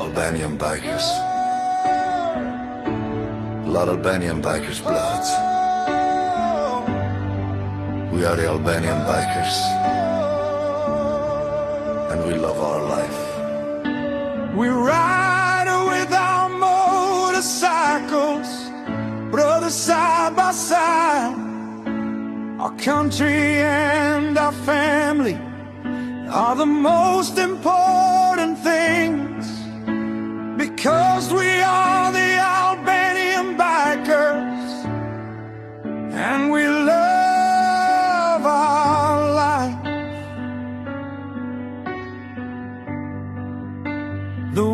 Albanian bikers. A lot of Albanian bikers' bloods. We are the Albanian bikers, and we love our life. We ride with our motorcycles, brothers side by side. Our country and our family are the most important things, because we are the Albanian bikers, and we love our life. The